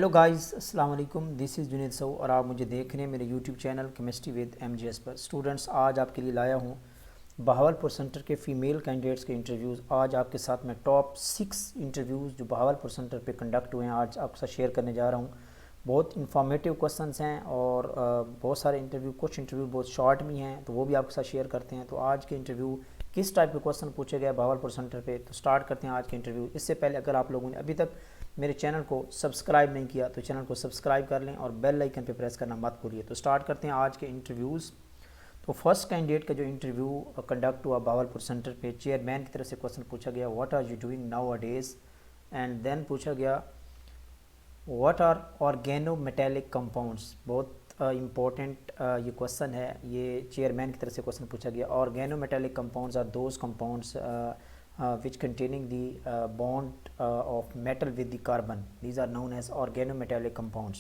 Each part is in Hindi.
हेलो गाइस, अस्सलाम वालेकुम। दिस इज़ जुनेद सऊ और आप मुझे देख रहे हैं मेरे YouTube channel chemistry with MGS पर। स्टूडेंट्स, आज आपके लिए लाया हूँ बहावलपुर सेंटर के फ़ीमेल कैंडिडेट्स के इंटरव्यूज़। आज आपके साथ मैं टॉप 6 इंटरव्यूज़ जो बहावलपुर सेंटर पे कंडक्ट हुए हैं आज आपके साथ शेयर करने जा रहा हूँ। बहुत इंफॉर्मेटिव क्वेश्चंस हैं और बहुत सारे इंटरव्यू, कुछ इंटरव्यू बहुत शॉर्ट भी हैं तो वो भी आपके साथ शेयर करते हैं। तो आज के इंटरव्यू किस टाइप के क्वेश्चन पूछे गए बहावलपुर सेंटर पे, तो स्टार्ट करते हैं आज के इंटरव्यू। इससे पहले अगर आप लोगों ने अभी तक मेरे चैनल को सब्सक्राइब नहीं किया तो चैनल को सब्सक्राइब कर लें और बेल आइकन पे प्रेस करना मत भूलिए। तो स्टार्ट करते हैं आज के इंटरव्यूज़। तो फर्स्ट कैंडिडेट का जो इंटरव्यू कंडक्ट हुआ बहावलपुर सेंटर पे, चेयरमैन की तरफ से क्वेश्चन पूछा गया, what are you doing nowadays. And then पूछा गया व्हाट आर ऑर्गेनोमेटेलिक कंपाउंड्स। बहुत इम्पोर्टेंट ये क्वेश्चन है, ये चेयरमैन की तरफ से क्वेश्चन पूछा गया। Organometallic compounds are those compounds which containing the bond of metal with the carbon. These are known as organometallic compounds.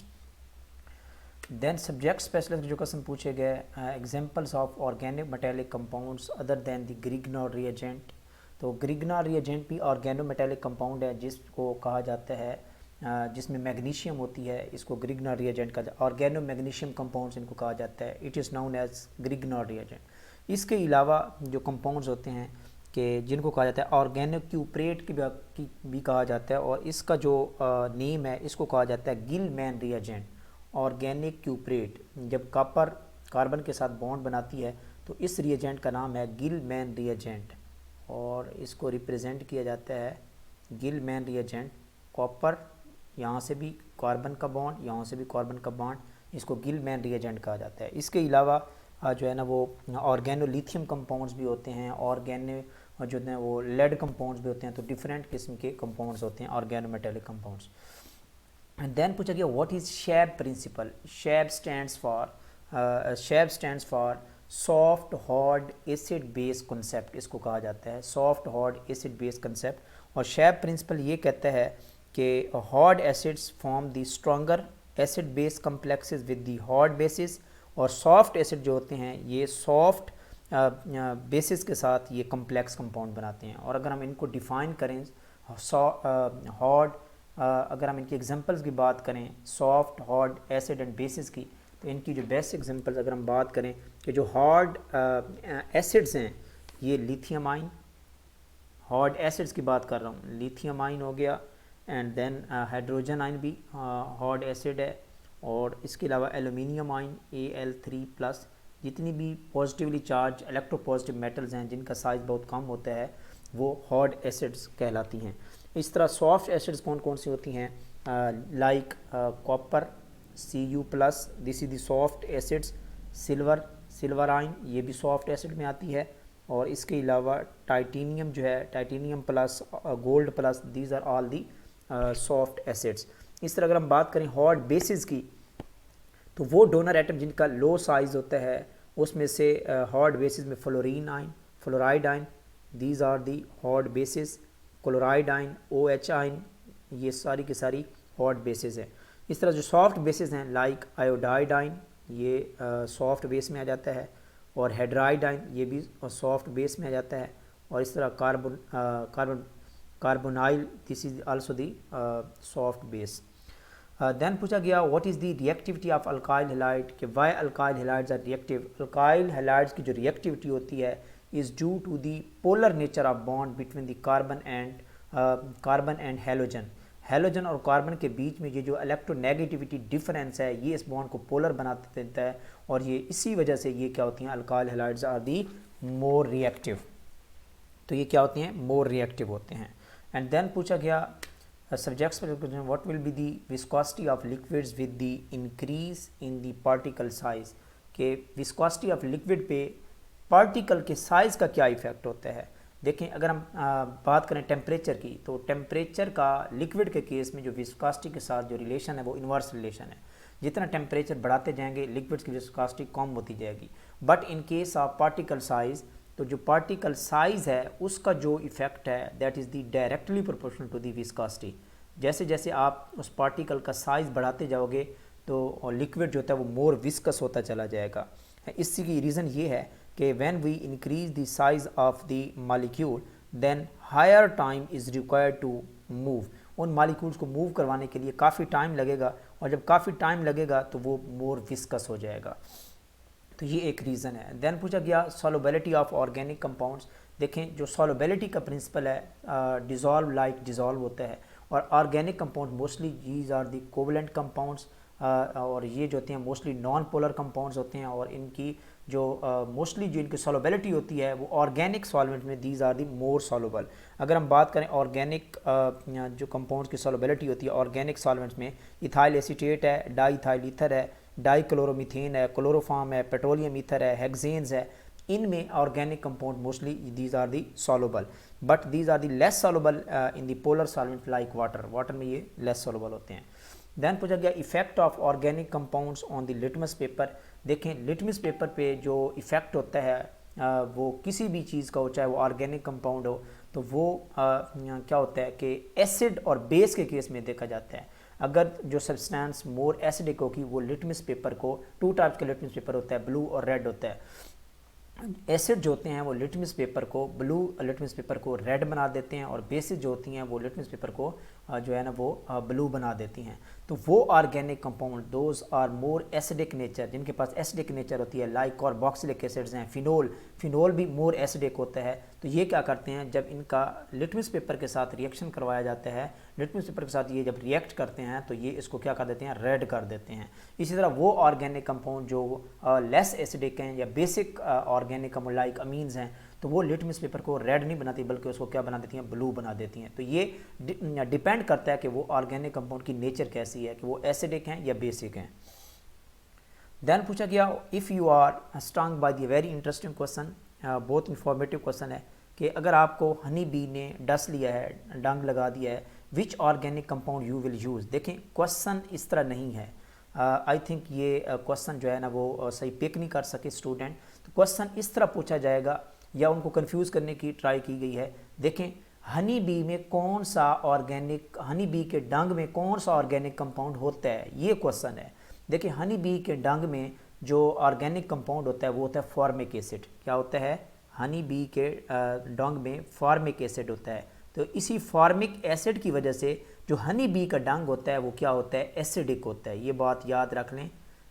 Then subject specialist जो क्वेश्चन पूछे गए, examples of organometallic compounds other than the Grignard reagent। तो Grignard reagent भी organometallic compound है जिसको कहा जाता है जिसमें मैग्नीशियम होती है, इसको Grignard reagent का ऑर्गेनो मैग्नीशियम कंपाउंड्स इनको कहा जाता है। It is known as Grignard reagent। इसके अलावा जो कंपाउंड्स होते हैं कि जिनको कहा जाता है ऑर्गेनोक्यूपरेट की भी कहा जाता है, और इसका जो नेम है इसको कहा जाता है गिलमैन रिएजेंट। ऑर्गेनिक क्यूपरेट जब कॉपर कार्बन के साथ बॉन्ड बनाती है तो इस रिएजेंट का नाम है गिलमैन रिएजेंट, और इसको रिप्रेजेंट किया जाता है गिलमैन रिएजेंट। कॉपर, यहाँ से भी कार्बन का बॉन्ड, यहाँ से भी कार्बन का बॉन्ड, इसको गिलमैन रिएजेंट कहा जाता है। इसके अलावा जो है ना वो ऑर्गेनो लिथियम कंपाउंड्स भी होते हैं, ऑर्गेनो जो है वो लेड कंपाउंड्स भी होते हैं। तो डिफरेंट किस्म के कंपाउंड्स होते हैं ऑर्गेनोमेटेलिक कंपाउंड्स। एंड देन पूछा गया what is SHAB principle. SHAB stands for soft hard acid base concept, इसको कहा जाता है soft hard acid base concept. और शैब प्रिंसिपल ये कहता है कि hard acids form the stronger acid base complexes with the hard bases, और सॉफ्ट एसिड जो होते हैं ये सॉफ्ट बेसिस के साथ ये कम्प्लेक्स कंपाउंड बनाते हैं। और अगर हम इनको डिफ़ाइन करें हार्ड, अगर हम इनकी एग्जांपल्स की बात करें soft hard acid and bases की, तो इनकी जो बेस्ट एग्जांपल्स अगर हम बात करें कि जो हार्ड एसिड्स हैं ये लिथियम आइन, हार्ड एसिड्स की बात कर रहा हूँ, लिथियम आइन हो गया, एंड देन हाइड्रोजन आइन भी हार्ड एसिड है, और इसके अलावा एलुमिनियम आइन Al3+। जितनी भी पॉजिटिवली चार्ज इलेक्ट्रोपॉजिटिव मेटल्स हैं जिनका साइज़ बहुत कम होता है वो हार्ड एसिड्स कहलाती हैं। इस तरह सॉफ्ट एसिड्स कौन कौन सी होती हैं, like copper Cu+, this is the soft acids. Silver आइन ये भी सॉफ्ट एसिड में आती है, और इसके अलावा टाइटेनियम जो है, titanium plus gold plus, these are all the soft acids. इस तरह अगर हम बात करें हार्ड बेसिस की, तो वो डोनर एटम जिनका लो साइज़ होता है उसमें से हार्ड बेसिस में fluorine ion, fluoride ion, these are the hard bases. Chloride ion, OH आइन, ये सारी की सारी हार्ड बेसिस हैं। इस तरह जो सॉफ्ट बेसिस हैं लाइक आयोडाइड आइन, ये सॉफ्ट बेस में आ जाता है, और हेड्राइड आइन ये भी सॉफ्ट बेस में आ जाता है, और इस तरह carbonyl, this is also the soft base. Then पूछा गया what is the reactivity of alkyl halide, कि why alkyl halides are reactive. Alkyl halides की जो रिएक्टिविटी होती है is due to the polar nature of bond between the carbon and halogen. Halogen और कार्बन के बीच में ये जो इलेक्ट्रोनेगेटिविटी डिफरेंस है ये इस बॉन्ड को पोलर बना देता है, और ये इसी वजह से ये क्या होती हैं, alkyl halides are the more reactive. तो ये क्या होते हैं, मोर रिएक्टिव होते हैं। एंड देन पूछा गया सब्जेक्ट्स पर what will be the viscosity of liquids with the increase in the particle size, के विस्कोसिटी ऑफ लिक्विड पे पार्टिकल के साइज़ का क्या इफेक्ट होता है। देखें अगर हम बात करें टेम्परेचर की, तो टेम्परेचर का लिक्विड के केस में जो विस्कोसिटी के साथ जो रिलेशन है वो इन्वर्स रिलेशन है। जितना टेम्परेचर बढ़ाते जाएंगे लिक्विड्स की विस्कोसिटी कम होती जाएगी। But in case of particle size, तो जो पार्टिकल साइज़ है उसका जो इफ़ेक्ट है that is the directly proportional to the viscosity. जैसे जैसे आप उस पार्टिकल का साइज़ बढ़ाते जाओगे तो लिक्विड जो होता है वो मोर विस्कस होता चला जाएगा। इसी की रीज़न ये है कि when we increase the size of the molecule then higher time is required to move, उन मालिक्यूल्स को मूव करवाने के लिए काफ़ी टाइम लगेगा, और जब काफ़ी टाइम लगेगा तो वो मोर विस्कस हो जाएगा। तो ये एक रीज़न है। देन पूछा गया सॉल्युबिलिटी ऑफ ऑर्गेनिक कंपाउंड्स। देखें जो सॉल्युबिलिटी का प्रिंसिपल है, डिज़ोल्व लाइक डिज़ोल्व होता है, और organic compound mostly these are the covalent compounds, और ये जो होते हैं मोस्टली नॉन पोलर कंपाउंड्स होते हैं, और इनकी जो मोस्टली जो इनकी सॉल्युबिलिटी होती है वो ऑर्गेनिक सॉल्वेंट में these are the more soluble. अगर हम बात करें ऑर्गेनिक जो कंपाउंड्स की सॉल्युबिलिटी होती है ऑर्गेनिक सॉल्वेंट्स में, इथाइल एसीटेट है, डाईथाइल ईथर है, डाईक्लोरोमीथेन है, क्लोरोफार्म है, पेट्रोलियम ईथर है, हेक्सेन्स है, इनमें organic compound mostly these are the soluble, but these are the less soluble in the polar solvent like water. Water में ये लेस सॉल्युबल होते हैं। देन पूछा गया effect of organic compounds on the litmus paper. देखें लिटमस पेपर पे जो इफ़ेक्ट होता है वो किसी भी चीज़ का हो, चाहे वो ऑर्गेनिक कंपाउंड हो, तो वो क्या होता है कि एसिड और बेस के केस में देखा जाता है। अगर जो सब्सटेंस मोर एसिडिक होगी वो लिटमस पेपर को, टू टाइप्स का लिटमस पेपर होता है, ब्लू और रेड होता है। एसिड जो होते हैं वो लिटमस पेपर को, ब्लू लिटमस पेपर को रेड बना देते हैं, और बेसिस जो होती हैं वो लिटमस पेपर को जो है ना वो ब्लू बना देती हैं। तो वो organic compound those are more acidic nature, जिनके पास एसिडिक नेचर होती है, लाइक कार्बोक्सिलिक एसिड्स हैं, फिनोल भी मोर एसिडिक होता है। तो ये क्या करते हैं, जब इनका लिटमस पेपर के साथ रिएक्शन करवाया जाता है, लिटमस पेपर के साथ ये जब रिएक्ट करते हैं तो ये इसको क्या कर देते हैं, रेड कर देते हैं। इसी तरह वो ऑर्गेनिक कंपाउंड जो लेस एसिडिक हैं या बेसिक ऑर्गेनिक लाइक अमीन्स हैं, तो वो लिटमस पेपर को रेड नहीं बनाती बल्कि उसको क्या बना देती हैं, ब्लू बना देती हैं। तो ये डिपेंड करता है कि वो ऑर्गेनिक कंपाउंड की नेचर कैसी है, कि वो एसिडिक हैं या बेसिक हैं। देन पूछा गया if you are stung by the very interesting question, बहुत इंफॉर्मेटिव क्वेश्चन है, कि अगर आपको हनी बी ने डस लिया है, डंग लगा दिया है, which organic compound you will use. देखें क्वेश्चन इस तरह नहीं है, आई थिंक ये क्वेश्चन जो है ना वो सही पिक नहीं कर सके स्टूडेंट। तो क्वेश्चन इस तरह पूछा जाएगा या उनको कंफ्यूज करने की ट्राई की गई है। देखें हनी बी में कौन सा ऑर्गेनिक, हनी बी के डंग में कौन सा ऑर्गेनिक कंपाउंड होता है, ये क्वेश्चन है। देखिए हनी बी के डंग में जो ऑर्गेनिक कंपाउंड होता है वो होता है फॉर्मिक एसिड। क्या होता है, हनी बी के डंग में फॉर्मिक एसिड होता है। तो इसी फॉर्मिक एसिड की वजह से जो हनी बी का डंग होता है वो क्या होता है, एसिडिक होता है। ये बात याद रख लें,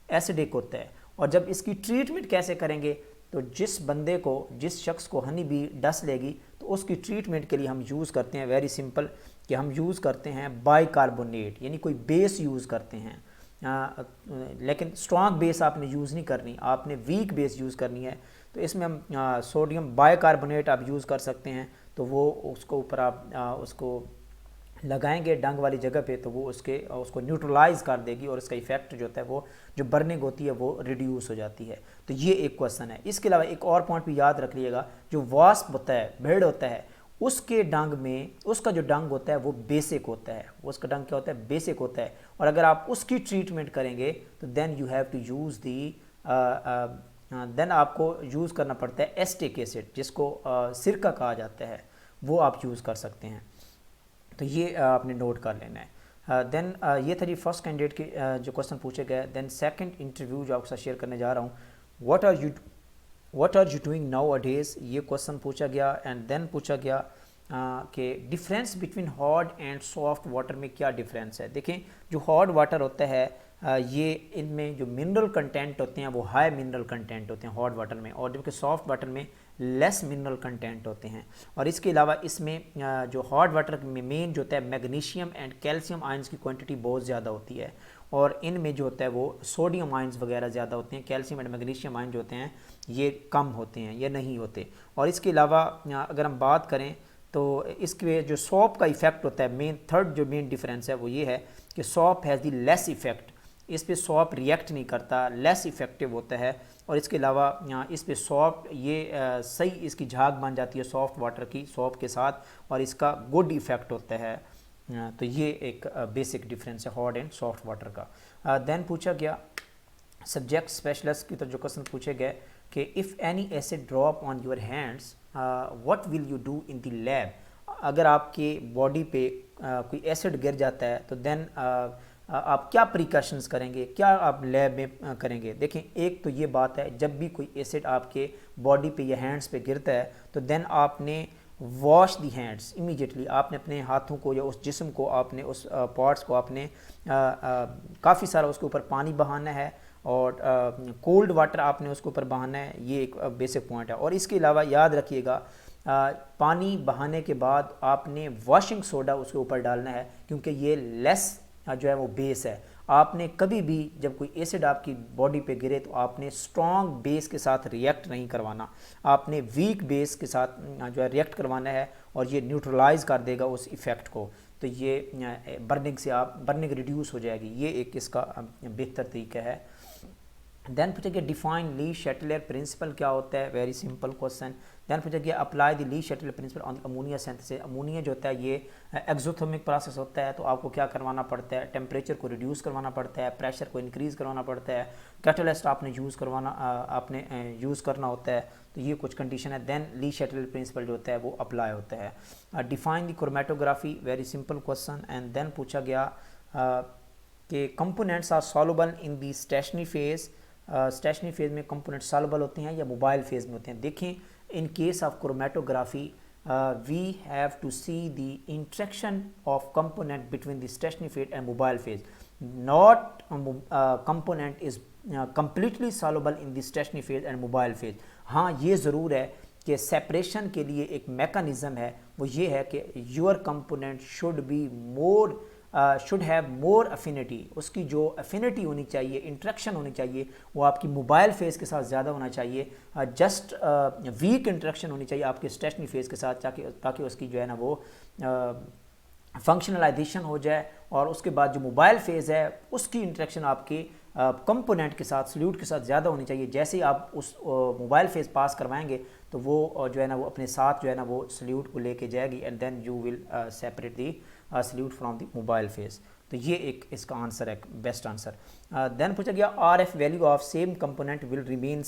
एसिडिक होता है। और जब इसकी ट्रीटमेंट कैसे करेंगे, तो जिस बंदे को, जिस शख्स को हनी बी डस लेगी तो उसकी ट्रीटमेंट के लिए हम यूज़ करते हैं वेरी सिंपल, कि हम यूज़ करते हैं बाइकार्बोनेट, यानी कोई बेस यूज़ करते हैं। लेकिन स्ट्रॉन्ग बेस आपने यूज़ नहीं करनी, आपने वीक बेस यूज़ करनी है। तो इसमें हम सोडियम बाइकार्बोनेट आप यूज़ कर सकते हैं। तो वो उसको ऊपर आप उसको लगाएंगे डंग वाली जगह पे, तो वो उसको न्यूट्रलाइज कर देगी, और इसका इफेक्ट जो होता है वो जो बर्निंग होती है वो रिड्यूस हो जाती है। तो ये एक क्वेश्चन है। इसके अलावा एक और पॉइंट भी याद रख लीजिएगा, जो वास्प होता है, भेड़ होता है, उसके डंग में, उसका जो डंग होता है वो बेसिक होता है, उसका डंग क्या होता है, बेसिक होता है। और अगर आप उसकी ट्रीटमेंट करेंगे तो then you have to use the then आपको यूज़ करना पड़ता है एस्टिक एसिड, जिसको सिरका कहा जाता है, वो आप यूज़ कर सकते हैं। तो ये आपने नोट कर लेना है। देन ये था जी फर्स्ट कैंडिडेट के जो क्वेश्चन पूछे गए। देन सेकंड इंटरव्यू जो आपके साथ शेयर करने जा रहा हूँ, what are you doing nowadays, ये क्वेश्चन पूछा गया। एंड देन पूछा गया कि difference between hard and soft water में क्या डिफरेंस है। देखें जो हार्ड वाटर होता है ये इनमें जो मिनरल कंटेंट होते हैं वो हाई मिनरल कंटेंट होते हैं हार्ड वाटर में, और जबकि सॉफ्ट वाटर में लेस मिनरल कंटेंट होते हैं। और इसके अलावा इसमें जो हार्ड वाटर में मेन जो होता है मैग्नीशियम एंड कैल्शियम आयंस की क्वांटिटी बहुत ज़्यादा होती है, और इनमें जो होता है वो सोडियम आयंस वगैरह ज़्यादा होते हैं, कैल्शियम एंड मैग्नीशियम आयन जो होते हैं ये कम होते हैं, ये नहीं होते। और इसके अलावा अगर हम बात करें तो इसके जो सॉप का इफेक्ट होता है, मेन थर्ड जो मेन डिफरेंस है वो ये है कि shop has the less effect, इस पे सॉप रिएक्ट नहीं करता, लेस इफेक्टिव होता है। और इसके अलावा इस पे सॉप ये सही इसकी झाग बन जाती है सॉफ्ट वाटर की सॉप के साथ, और इसका गुड इफेक्ट होता है। तो ये एक बेसिक डिफरेंस है हार्ड एंड सॉफ्ट वाटर का। देन पूछा गया सब्जेक्ट स्पेशलिस्ट की तरफ जो क्वेश्चन पूछे गए कि if any acid drop on your hands what will you do in the lab. अगर आपके बॉडी पे कोई एसिड गिर जाता है तो देन आप क्या प्रिकॉशंस करेंगे, क्या आप लैब में करेंगे। देखें एक तो ये बात है, जब भी कोई एसिड आपके बॉडी पे या हैंड्स पे गिरता है तो देन आपने वॉश दी हैंड्स इमीडिएटली। आपने अपने हाथों को या उस जिस्म को, आपने उस पार्ट्स को आपने काफ़ी सारा उसके ऊपर पानी बहाना है और कोल्ड वाटर आपने उसके ऊपर बहाना है। ये एक बेसिक पॉइंट है। और इसके अलावा याद रखिएगा पानी बहाने के बाद आपने वॉशिंग सोडा उसके ऊपर डालना है, क्योंकि ये लेस जो है वो बेस है। आपने कभी भी जब कोई एसिड आपकी बॉडी पे गिरे तो आपने स्ट्रॉन्ग बेस के साथ रिएक्ट नहीं करवाना, आपने वीक बेस के साथ जो है रिएक्ट करवाना है और ये न्यूट्रलाइज कर देगा उस इफ़ेक्ट को। तो ये बर्निंग रिड्यूस हो जाएगी। ये एक इसका बेहतर तरीका है। देन पूछेगा डिफाइन ली शैटलर प्रिंसिपल क्या होता है, वेरी सिंपल क्वेश्चन। देन पूछेगा apply the Le Chatelier principle on ammonia synthesis. Ammonia जो होता है ये एक्सोथर्मिक प्रोसेस होता है, तो आपको क्या करवाना पड़ता है, टेम्परेचर को रिड्यूस करवाना पड़ता है, प्रेशर को इंक्रीज़ करवाना पड़ता है, कैटलिस्ट आपने यूज़ करना होता है। तो ये कुछ कंडीशन है। देन ली शैटलर प्रिंसिपल जो होता है वो अप्लाई होता है। Define the chromatography, very simple question. And then पूछा गया कि components are soluble in the stationary phase. Stationary phase में कंपोनेंट सॉल्युबल होते हैं या मोबाइल फेज में होते हैं। देखें, in case of chromatography we have to see the interaction of component between the stationary phase and mobile phase. Not component is completely soluble in the stationary phase and mobile phase। हाँ, ये ज़रूर है कि सेपरेशन के लिए एक मैकेनिज़्म है, वो ये है कि your component should have more affinity. उसकी जो अफिनिटी होनी चाहिए, इंट्रैक्शन होनी चाहिए, वो आपकी मोबाइल फेज़ के साथ ज़्यादा होना चाहिए। जस्ट वीक इंट्रैक्शन होनी चाहिए आपके स्टेशनरी फेज़ के साथ, ताकि उसकी जो है ना वो फंक्शनलाइजेशन हो जाए। और उसके बाद जो मोबाइल फेज़ है उसकी इंट्रैक्शन आपके कंपोनेंट के साथ, सल्यूट के साथ ज़्यादा होनी चाहिए। जैसे ही आप उस मोबाइल फेज़ पास करवाएंगे तो वो जो है ना वो अपने साथ जो है ना वो सल्यूट को लेके जाएगी and then you will separate the solute from the mobile phase. तो ये एक इसका आंसर है, बेस्ट आंसर। देन पूछा गया R F value of same component will remain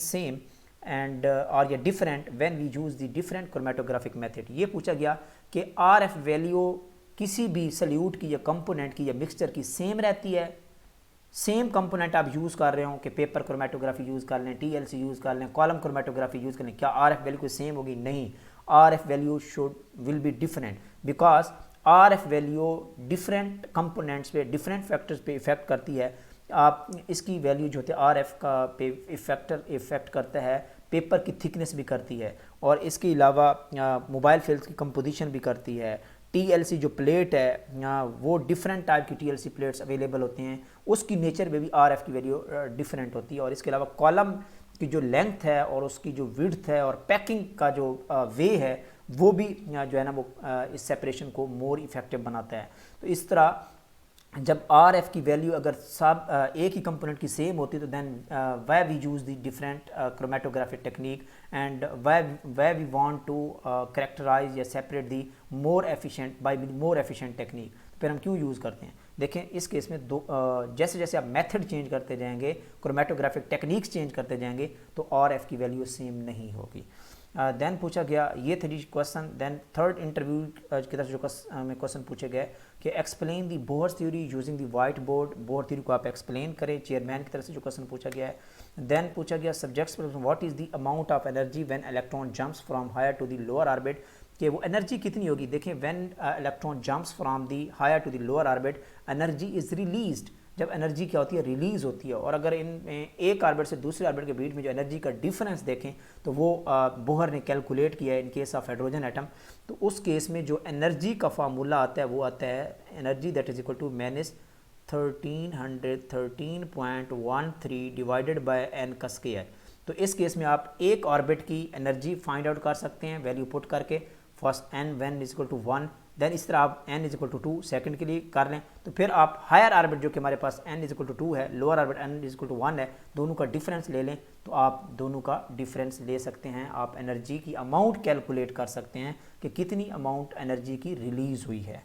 same and are या different when we use the different chromatographic method. ये पूछा गया कि आर एफ वैल्यू किसी भी सल्यूट की या कंपोनेंट की या मिक्सचर की सेम रहती है। सेम कंपोनेंट आप यूज़ कर रहे हो कि पेपर क्रोमेटोग्राफी यूज़ कर लें, टीएलसी यूज़ कर लें, कॉलम क्रोमेटोग्राफी यूज़ कर लें, क्या आर एफ वैल्यू कोई सेम होगी? नहीं, are F value will be different, because are F value different components पे, डिफरेंट फैक्टर्स पे इफेक्ट करती है। आप इसकी वैल्यू जो होती है आर एफ का पे इफेक्ट करता है, पेपर की थिकनेस भी करती है, और इसके अलावा मोबाइल फेल्स की कंपोजिशन भी करती है। टीएलसी जो प्लेट है वो डिफरेंट टाइप की टीएलसी प्लेट्स अवेलेबल होती हैं, उसकी नेचर में भी आरएफ की वैल्यू डिफरेंट होती है। और इसके अलावा कॉलम की जो लेंथ है और उसकी जो विड्थ है और पैकिंग का जो वे है वो भी जो है ना वो इस सेपरेशन को मोर इफेक्टिव बनाता है। तो इस तरह जब आर एफ की वैल्यू अगर सब एक ही कंपोनेंट की सेम होती तो then why we use the different chromatographic technique and why we want to characterize या separate the more efficient by more efficient technique. तो फिर हम क्यों यूज़ करते हैं? देखें, इस केस में जैसे जैसे आप मेथड चेंज करते जाएंगे, क्रोमेटोग्राफिक टेक्निक्स चेंज करते जाएंगे, तो आर एफ की वैल्यू सेम नहीं होगी। देन पूछा गया ये 3 क्वेश्चन। देन थर्ड इंटरव्यू की तरफ जो क्वेश्चन पूछे गए कि explain the Bohr theory using the white board. Bohr theory को आप एक्सप्लेन करें, चेयरमैन की तरफ से जो क्वेश्चन पूछा गया है। देन पूछा गया subjects what is the amount of energy when electron jumps from higher to the lower orbit, कि वो एनर्जी कितनी होगी। देखें, when electron jumps from the higher to the lower orbit energy is released. जब एनर्जी क्या होती है, रिलीज़ होती है। और अगर इन एक ऑर्बिट से दूसरे ऑर्बिट के बीच में जो एनर्जी का डिफरेंस देखें तो वो बोहर ने कैलकुलेट किया है इन केस ऑफ हाइड्रोजन एटम। तो उस केस में जो एनर्जी का फार्मूला आता है वो आता है energy that is equal to -1313.13 divided by n का स्क्वायर। तो इस केस में आप एक ऑर्बिट की एनर्जी फाइंड आउट कर सकते हैं वैल्यू पुट करके, first n when is equal to 1, then इस तरह आप n is equal to 2 second के लिए कर लें। तो फिर आप हायर ऑर्बिट जो कि हमारे पास n इज इक्वल टू 2 है, lower orbit n is equal to 1 है, दोनों का डिफरेंस ले लें तो आप दोनों का डिफरेंस ले सकते हैं। आप एनर्जी की अमाउंट कैलकुलेट कर सकते हैं कि कितनी अमाउंट एनर्जी की रिलीज़ हुई है।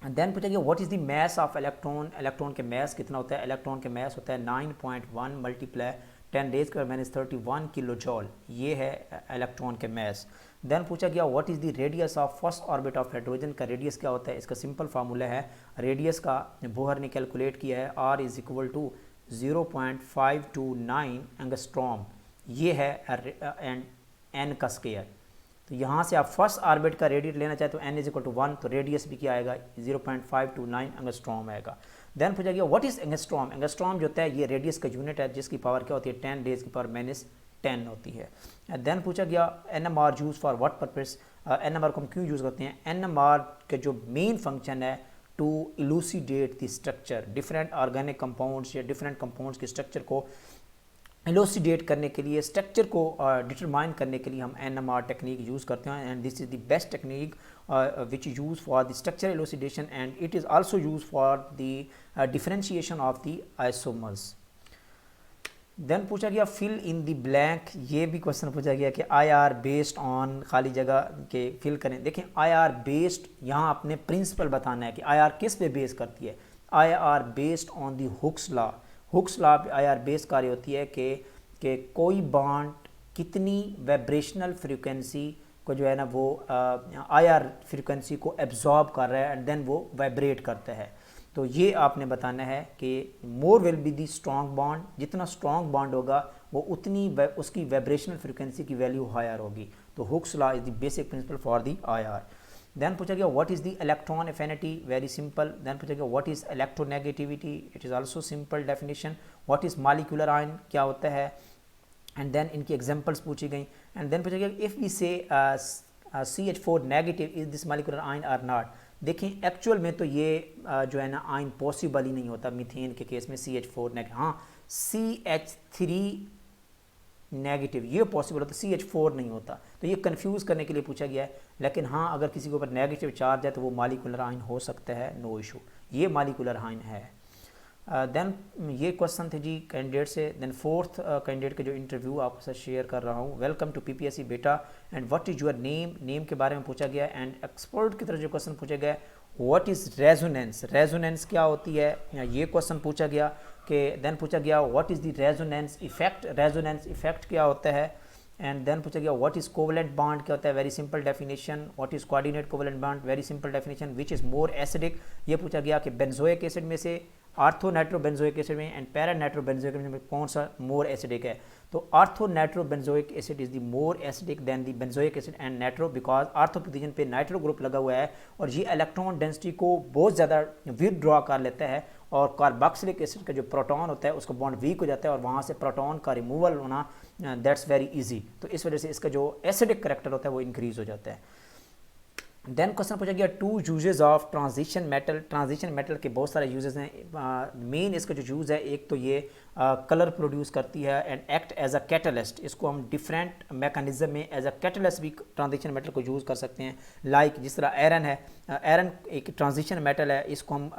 देन पूछेंगे what is the mass of electron. Electron के मैस कितना होता है? इलेक्ट्रॉन के मैस होता है 9.1 मल्टीप्लाई 10⁻⁻³ किलो जॉल। ये है इलेक्ट्रॉन के मैस। देन पूछा गया what is the radius of first orbit of hydrogen. का रेडियस क्या होता है? इसका सिंपल फार्मूला है, रेडियस का बोहर ने कैलकुलेट किया है, r is equal to 0.529 angstrom. ये है एंड n का स्क्वायर। तो यहाँ से आप फर्स्ट ऑर्बिट का रेडियस लेना चाहे तो n इज इक्वल टू 1, तो रेडियस भी क्या आएगा 0.529 एंगस्ट्रॉम आएगा। देन पूछा गया व्हाट इज एंगस्ट्रॉम। एंगस्ट्रॉम जो होता है ये रेडियस का यूनिट है जिसकी पावर क्या होती है 10 रेज़ की पावर -10 होती है। देन पूछा गया NMR use for what purpose. NMR को हम क्यों यूज़ करते हैं। NMR का जो मेन फंक्शन है to elucidate the structure, different organic compounds या डिफरेंट कंपाउंड्स के स्ट्रक्चर को इलोसिडेट करने के लिए, स्ट्रक्चर को डिटरमाइन करने के लिए हम NMR टेक्निक यूज़ करते हैं। And this is the best technique which use for the structure elucidation and it is also use for the differentiation of the isomers. Then पूछा गया फिल इन द ब्लैंक। ये भी क्वेश्चन पूछा गया कि IR बेस्ड ऑन, खाली जगह के फिल करें। देखें IR बेस्ड, यहाँ आपने प्रिंसिपल बताना है कि IR किस पे बेस करती है। IR based on the Hooke's law. Hooke's law पे IR बेस कार्य होती है कि कोई बॉन्ड कितनी वाइब्रेशनल फ्रीक्वेंसी को जो है ना वो IR फ्रीक्वेंसी को एब्जॉर्ब कर रहा है एंड देन वो वाइब्रेट करता है। तो ये आपने बताना है कि more will be the strong bond, जितना स्ट्रॉन्ग बॉन्ड होगा वो उतनी उसकी वाइब्रेशनल फ्रीक्वेंसी की वैल्यू हायर होगी। तो Hooke's law is the basic principle for the IR। Then पूछा गया what is the electron affinity, very simple. Then पूछा गया what is electronegativity, it is also simple definition. What is molecular ion, क्या होता है। एंड देन इनकी एग्जांपल्स पूछी गई। एंड देन पूछा गया if we say CH4 negative is this molecular ion or not. देखें एक्चुअल में तो ये जो है ना आयन पॉसिबल ही नहीं होता मीथेन के केस में CH4 नेगेटिव। हाँ CH3 नेगेटिव ये पॉसिबल होता है, CH4 नहीं होता। तो ये कंफ्यूज करने के लिए पूछा गया है। लेकिन हाँ अगर किसी के ऊपर नेगेटिव चार्ज है तो वो मॉलिक्यूलर आयन हो सकता है, नो इशू, ये मॉलिक्यूलर आयन है। देन ये क्वेश्चन थे जी कैंडिडेट से। देन फोर्थ कैंडिडेट का जो इंटरव्यू आपके साथ शेयर कर रहा हूँ। वेलकम टू PPSC बेटा and what is your name, name के बारे में पूछा गया। एंड एक्सपर्ट की तरफ जो क्वेश्चन पूछा गया व्हाट इज़ रेजोनेंस, रेजोनेंस क्या होती है, ये क्वेश्चन पूछा गया। कि देन पूछा गया what is the resonance effect, resonance effect क्या होता है। एंड देन पूछा गया व्हाट इज़ कोवलेंट बॉन्ड, क्या होता है, very simple definition. What is coordinate covalent bond, very simple definition. Which is more acidic, ये पूछा गया कि बेंजोइक एसिड में से आर्थो नाइट्रोबेंजोइक एसिड में एंड पैरा नाइट्रोबेंजोइक एसिड में कौन सा मोर एसिडिक है। तो ortho nitrobenzoic acid is the more acidic then the benzoic acid and nitro, because ortho position पे नाइट्रो ग्रुप लगा हुआ है और ये इलेक्ट्रॉन डेंसिटी को बहुत ज़्यादा विदड्रॉ कर लेता है और कार्बोक्सिलिक एसिड का जो प्रोटॉन होता है उसका बॉन्ड वीक हो जाता है और वहाँ से प्रोटॉन का रिमूवल होना दैट्स वेरी इजी। तो इस वजह से इसका जो एसिडिक करेक्टर होता है वो इंक्रीज हो जाता है। देन क्वेश्चन पूछा गया two uses of transition metal. Transition metal के बहुत सारे यूजेस हैं। मेन इसका जो यूज़ है एक तो ये कलर प्रोड्यूस करती है and act as a catalyst. इसको हम डिफरेंट मैकेनिज्म में एज अ कैटलिस्ट भी ट्रांजिशन मेटल को यूज़ कर सकते हैं। लाइक जिस तरह आयरन है, आयरन एक ट्रांजिशन मेटल है, इसको हम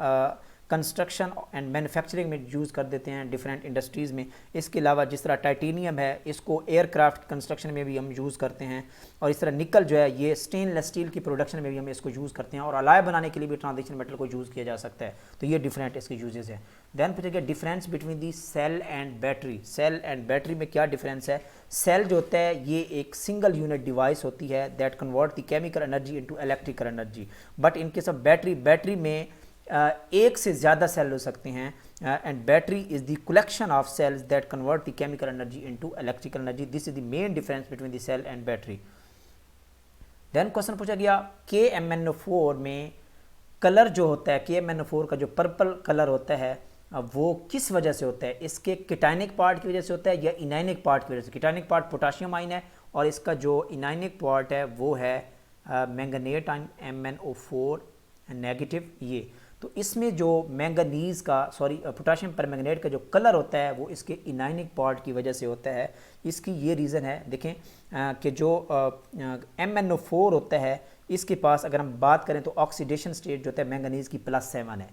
कंस्ट्रक्शन एंड मैन्युफैक्चरिंग में यूज़ कर देते हैं डिफरेंट इंडस्ट्रीज़ में। इसके अलावा जिस तरह टाइटेनियम है इसको एयरक्राफ्ट कंस्ट्रक्शन में भी हम यूज़ करते हैं और इस तरह निकल जो है ये स्टेनलेस स्टील की प्रोडक्शन में भी हम इसको यूज़ करते हैं और अलाय बनाने के लिए भी ट्रांजिशन मेटल को यूज़ किया जा सकता है। तो ये डिफरेंट इसके यूजेस हैं। देन पूछा गया difference between the cell and battery. Cell and battery में क्या डिफरेंस है। सेल जो होता है ये एक सिंगल यूनिट डिवाइस होती है that convert the chemical energy into electrical energy. But इनके सब बैटरी में एक से ज़्यादा सेल हो सकते हैं and battery is the collection of cells that convert the chemical energy into electrical energy. This is the main difference between the cell and battery. Then question पूछा गया KMnO4 में कलर जो होता है, KMnO4 का जो पर्पल कलर होता है वो किस वजह से होता है। इसके किटाइनिक पार्ट की वजह से होता है या इनाइनिक पार्ट की वजह से। किटाइनिक पार्ट पोटाशियम आयन है और इसका जो इनाइनिक पार्ट है वो है मैंगनेट आयन MnO4 नेगेटिव। ये तो इसमें जो मैंगनीज का पोटाशियम परमैंगनेट का जो कलर होता है वो इसके इनाइनिक पार्ट की वजह से होता है। इसकी ये रीज़न है। देखें कि जो MnO4 होता है इसके पास अगर हम बात करें तो ऑक्सीडेशन स्टेट जो होता है मैंगनीज की +7 है,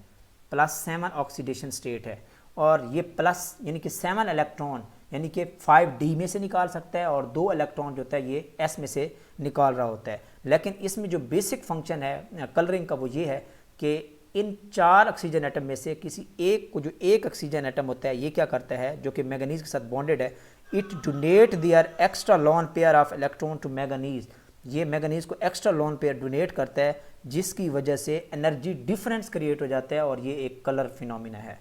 +7 ऑक्सीडेशन स्टेट है और ये प्लस यानी कि 7 इलेक्ट्रॉन यानी कि 5d में से निकाल सकता है और 2 इलेक्ट्रॉन जो होता है ये s में से निकाल रहा होता है। लेकिन इसमें जो बेसिक फंक्शन है कलरिंग का वो ये है कि इन 4 ऑक्सीजन एटम में से किसी एक को, जो एक ऑक्सीजन एटम होता है ये क्या करता है जो कि मैंगनीज के साथ बॉन्डेड है, it donate their extra lone pair of electron to manganese. ये मैंगनीज को एक्स्ट्रा लोन पेयर डोनेट करता है जिसकी वजह से एनर्जी डिफरेंस क्रिएट हो जाता है और ये एक कलर फिनोमिना है।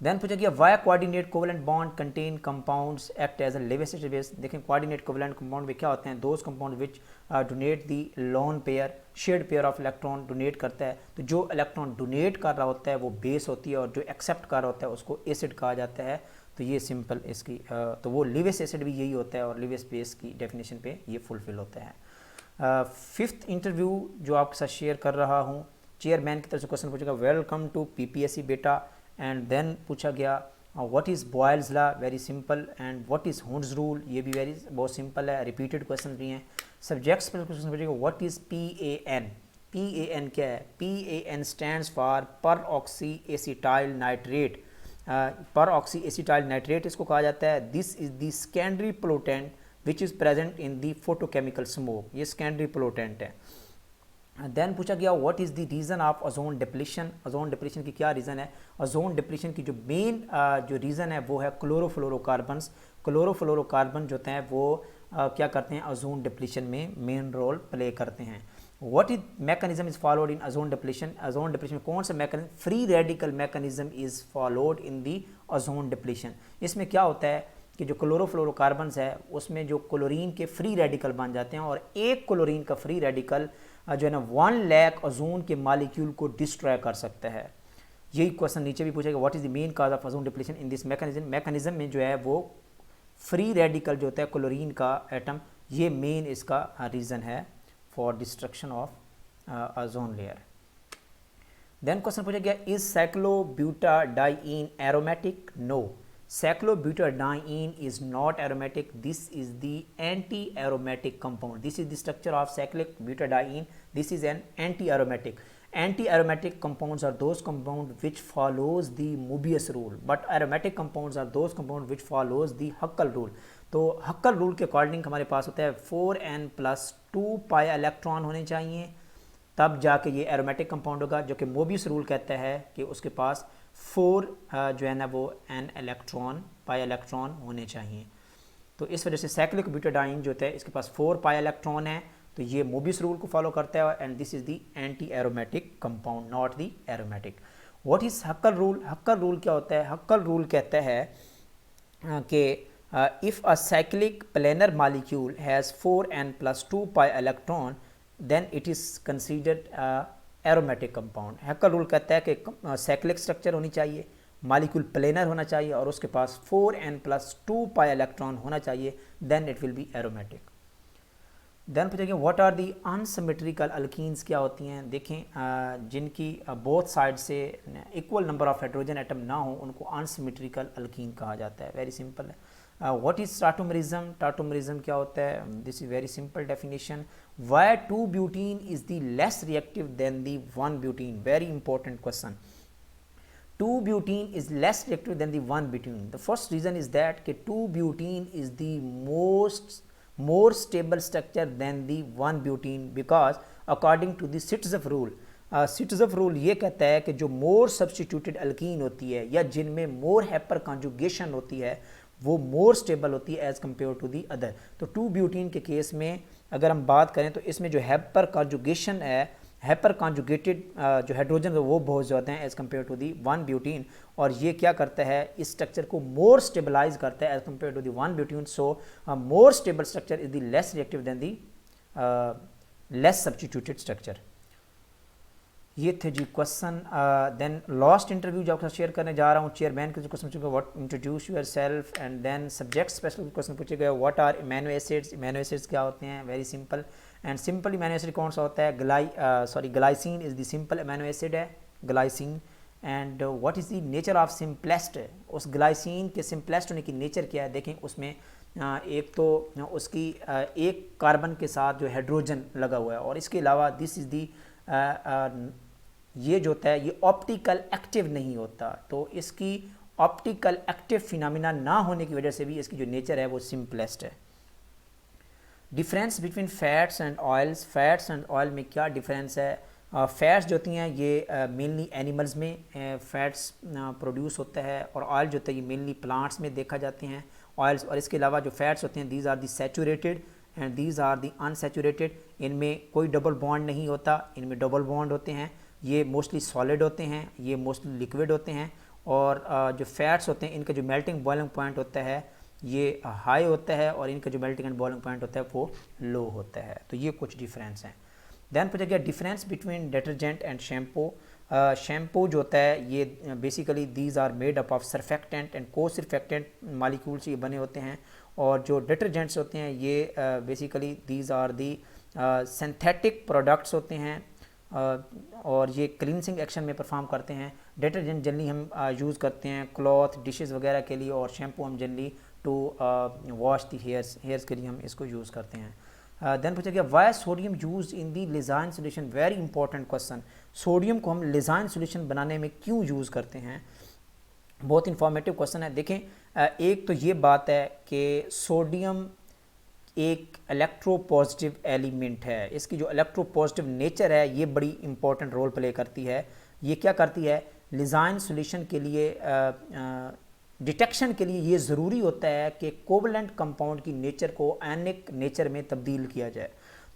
देन पूछा गया why coordinate covalent bond contain compounds act as a Lewis base. देखें कोऑर्डिनेट कोवेलेंट कंपाउंड में क्या होते हैं, those compound which donate the lone pair shared pair of electron donate करता है। तो जो इलेक्ट्रॉन डोनेट कर रहा होता है वो बेस होती है और जो एक्सेप्ट कर रहा होता है उसको एसिड कहा जाता है। तो ये सिंपल इसकी तो वो लिवेस एसिड भी यही होता है और लिवेस बेस की डेफिनेशन पे ये फुलफिल होता है। फिफ्थ इंटरव्यू जो आपके साथ शेयर कर रहा हूँ, चेयरमैन की तरफ से क्वेश्चन पूछेगा वेलकम टू पीपीएससी बेटा। एंड देन पूछा गया what is Boyle's law, very simple. And what is Hund's rule, ये भी बहुत सिंपल है, रिपीटेड क्वेश्चन भी हैं। सब्जेक्ट्स पर क्वेश्चन पूछेगा व्हाट इज़ PAN, PAN क्या है, PAN स्टैंड्स फॉर पर ऑक्सी एसिटाइल नाइट्रेट। पर ऑक्सी एसिटाइल नाइट्रेट इसको कहा जाता है। This is the secondary pollutant which is present in the photochemical smoke, ये सेकेंडरी पोल्यूटेंट है। देन पूछा गया what is the reason of ozone depletion, ozone depletion की क्या रीज़न है। ओजोन डिप्लीशन की जो मेन जो रीज़न है वो है क्लोरोफ्लोरोकार्बन्स। क्लोरोफ्लोरोकार्बन जो होते हैं वो क्या करते हैं, ओजोन डिप्लीशन में मेन रोल प्ले करते हैं। What is mechanism is followed in ozone depletion, ozone depletion में कौन सा mechanism, free radical mechanism is followed in the ozone depletion. इसमें क्या होता है कि जो क्लोरोफ्लोरोकार्बन्स है उसमें जो क्लोरीन के फ्री रेडिकल बन जाते हैं और एक क्लोरीन का फ्री रेडिकल जो है ना 1 लाख ओजोन के मालिक्यूल को डिस्ट्रॉय कर सकता है। यही क्वेश्चन नीचे भी पूछेगा what is the main cause of ozone depletion in this mechanism. Mechanism में जो है वो फ्री रेडिकल जो होता है क्लोरीन का एटम, ये मेन इसका रीज़न है for destruction of ozone layer. Then question पूछा गया is cyclobutadiene aromatic, no, cyclobutadiene is not aromatic, this is the anti-aromatic compound, this is the structure of cyclic butadiene, this is an anti-aromatic. Anti-aromatic compounds are those compounds which follows the Mobius rule, but aromatic compounds are those compounds which follows the Huckel rule. तो हक्कल रूल के अकॉर्डिंग हमारे पास होता है 4n+2 पाई इलेक्ट्रॉन होने चाहिए, तब जाके ये एरोमेटिक कंपाउंड होगा, जो कि मोबियस रूल कहता है कि उसके पास 4 जो है ना वो n इलेक्ट्रॉन पाई इलेक्ट्रॉन होने चाहिए। तो इस वजह से साइक्लिक ब्यूटाडाइन जो होता है इसके पास 4 पाई इलेक्ट्रॉन है, तो ये मोबियस रूल को फॉलो करता है and this is the antiaromatic compound, not the aromatic. What is Huckel rule, Huckel rule क्या होता है, हक्कल रूल कहता है कि if a cyclic planar molecule has 4n+2 pi electron then it is considered aromatic compound. Huckel rule कहता है कि साइक्लिक स्ट्रक्चर होनी चाहिए, मॉलिक्यूल प्लेनर होना चाहिए और उसके पास 4n+2 पाई इलेक्ट्रॉन होना चाहिए, then it will be aromatic. Then पूछेंगे what are the unsymmetrical alkenes, क्या होती हैं। देखें जिनकी बोथ साइड से equal number of hydrogen atom ना हो उनको अनसिमेट्रिकल अल्कीन कहा जाता है। वेरी सिंपल है। व्हाट इज़ टाटोमरिज्म, टाटोमरिज्म क्या होता है, this is very simple definition. Why 2 butene is the less reactive then the 1 butene, very important question. 2 butene is less reactive than the 1 butene. The first reason is that 2 butene is the more stable structure than the 1 butene because according to the Sitzoff rule, Sitzoff rule ये कहता है कि जो मोर सब्सटीट्यूटेड अल्कीन होती है या जिनमें मोर हाइपर कॉन्जुगेशन होती है वो मोर स्टेबल होती है as compare to the other. तो 2 ब्यूटीन के केस में अगर हम बात करें तो इसमें जो हाइपर कॉन्जुगेशन है, हाइपर कॉन्जुगेटेड जो हाइड्रोजन है वो बहुत ज़्यादा हैं as compare to the 1 butene, और ये क्या करता है इस स्ट्रक्चर को मोर स्टेबलाइज करता है as compare to the 1 butene. So more stable structure is the less reactive then the less substituted structure. ये थे जी क्वेश्चन। देन लास्ट इंटरव्यू जो आपके साथ शेयर करने जा रहा हूँ, चेयरमैन के जो क्वेश्चन पूछेगा what introduce yourself, and then subject special question पूछेगा what are amino acids, amino acids क्या होते हैं, very simple. And simple amino acid कौन सा होता है, glycine is the simple amino acid है, glycine. And what is the nature of simplest, उस ग्लाइसिन के सिंपलेस्ट होने की नेचर क्या है। देखें उसमें एक तो उसकी एक कार्बन के साथ जो हाइड्रोजन लगा हुआ है और इसके अलावा दिस इज़ दी ये जो होता है ये ऑप्टिकल एक्टिव नहीं होता, तो इसकी ऑप्टिकल एक्टिव फिनोमिना ना होने की वजह से भी इसकी जो नेचर है वो सिंपलेस्ट है। Difference between fats and oils, fats and oil में क्या डिफरेंस है। फैट्स जो होती हैं ये मेनली एनिमल्स में फैट्स प्रोड्यूस होता है और ऑयल जो होता है ये मेनली प्लांट्स में देखा जाते हैं ऑयल्स। और इसके अलावा जो फैट्स होते हैं these are the saturated and these are the unsaturated, इनमें कोई डबल बॉन्ड नहीं होता, इनमें डबल बॉन्ड होते हैं, ये मोस्टली सॉलिड होते हैं, ये मोस्टली लिक्विड होते हैं। और जो फैट्स होते हैं इनका जो मेल्टिंग बॉइलिंग पॉइंट होता है ये हाई होता है और इनका जो मेल्टिंग एंड बॉइलिंग पॉइंट होता है वो लो होता है। तो ये कुछ डिफरेंस हैं। देन पूछा गया difference between detergent and shampoo. Shampoo जो होता है ये basically these are made up of surfactant and को सरफेक्टेंट मालिक्यूल से ये बने होते हैं, और जो डिटर्जेंट्स होते हैं ये basically these are the synthetic products होते हैं और ये क्लींसिंग एक्शन में परफॉर्म करते हैं। डिटर्जेंट जनरली हम यूज़ करते हैं क्लॉथ डिशेस वगैरह के लिए, और शैम्पू हम generally to wash the hairs के लिए हम इसको यूज़ करते हैं। देन पूछा गया why sodium use in the Lassaigne solution. Very important question. Sodium को हम लिजाइन सोल्यूशन बनाने में क्यों यूज़ करते हैं, बहुत इंफॉर्मेटिव क्वेश्चन है। देखें एक तो ये बात है कि सोडियम एक इलेक्ट्रोपॉजिटिव एलिमेंट है, इसकी जो इलेक्ट्रोपॉजिटिव नेचर है ये बड़ी इंपॉर्टेंट रोल प्ले करती है। ये क्या करती है, लिजाइन सोल्यूशन के लिए डिटेक्शन के लिए ये ज़रूरी होता है कि कोवलेंट कंपाउंड की नेचर को आयनिक नेचर में तब्दील किया जाए।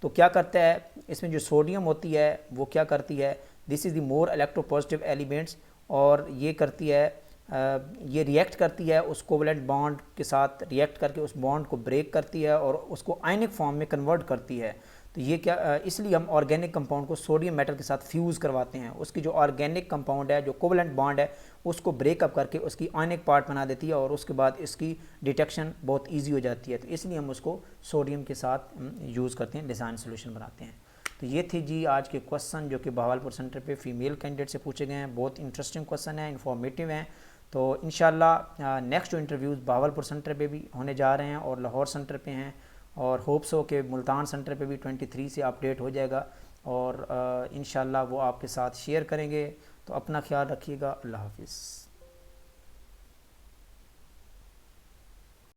तो क्या करता है, इसमें जो सोडियम होती है वो क्या करती है, this is the more electropositive elements, और ये करती है ये रिएक्ट करती है उस कोवलेंट बॉन्ड के साथ, रिएक्ट करके उस बॉन्ड को ब्रेक करती है और उसको आयनिक फॉर्म में कन्वर्ट करती है। तो ये क्या इसलिए हम ऑर्गेनिक कंपाउंड को सोडियम मेटल के साथ फ्यूज़ करवाते हैं। उसकी जो ऑर्गेनिक कंपाउंड है, जो कोवलेंट बॉन्ड है, उसको ब्रेकअप करके उसकी आयनिक पार्ट बना देती है और उसके बाद इसकी डिटेक्शन बहुत ईजी हो जाती है। तो इसलिए हम उसको सोडियम के साथ यूज़ करते हैं, लिजाइन सोल्यूशन बनाते हैं। तो ये थी जी आज के क्वेश्चन जो कि बहावलपुर सेंटर पे फीमेल कैंडिडेट से पूछे गए हैं। बहुत इंटरेस्टिंग क्वेश्चन है, इन्फॉर्मेटिव हैं। तो इंशाल्लाह नेक्स्ट जो इंटरव्यूज़ बहावलपुर सेंटर पे भी होने जा रहे हैं और लाहौर सेंटर पे हैं, और होप्स हो कि मुल्तान सेंटर पे भी 23 से अपडेट हो जाएगा, और इंशाल्लाह वो आपके साथ शेयर करेंगे। तो अपना ख्याल रखिएगा। अल्लाह हाफिज़।